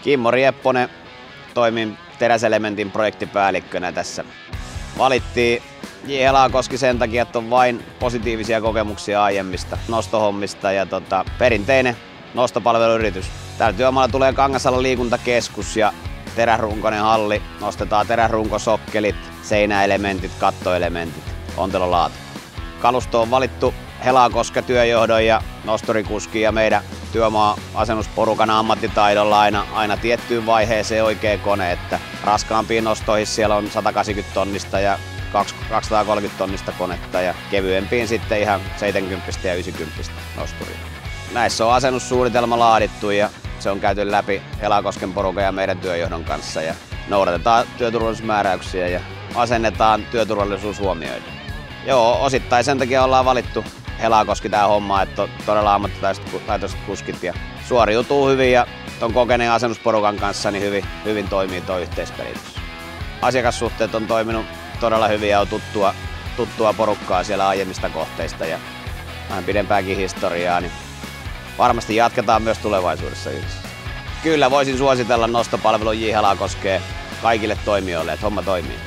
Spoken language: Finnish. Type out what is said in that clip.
Kimmo Riepponen, toimin Teräselementin projektipäällikkönä tässä. Valittiin J. Helakoski sen takia, että on vain positiivisia kokemuksia aiemmista nostohommista ja perinteinen nostopalveluyritys. Täällä työmaalla tulee Kangasalan liikuntakeskus ja teräsrunkoinen halli. Nostetaan teräsrunkosokkelit, seinäelementit, kattoelementit, ontelolaatu. Kalusto on valittu Helakoski työjohdon ja nosturikuskin ja meidän työmaa-asennusporukan ammattitaidolla aina tiettyyn vaiheeseen oikea kone, että raskaampiin nostoihin siellä on 180 tonnista ja 230 tonnista konetta ja kevyempiin sitten ihan 70 ja 90 nosturia. Näissä on asennussuunnitelma laadittu ja se on käyty läpi Helakosken porukan ja meidän työjohdon kanssa ja noudatetaan työturvallisuusmääräyksiä ja asennetaan työturvallisuus huomioiden. Joo, osittain sen takia ollaan valittu Helakoski tää homma, että on todella ammattitaitoiset kuskit ja suoriutuu hyvin ja ton kokeneen asennusporukan kanssa niin hyvin toimii tuo yhteispelitys. Asiakassuhteet on toiminut todella hyvin ja on tuttua porukkaa siellä aiemmista kohteista ja vähän pidempääkin historiaa, niin varmasti jatketaan myös tulevaisuudessa yhdessä. Kyllä voisin suositella nostopalvelun J. Helakoskeen kaikille toimijoille, että homma toimii.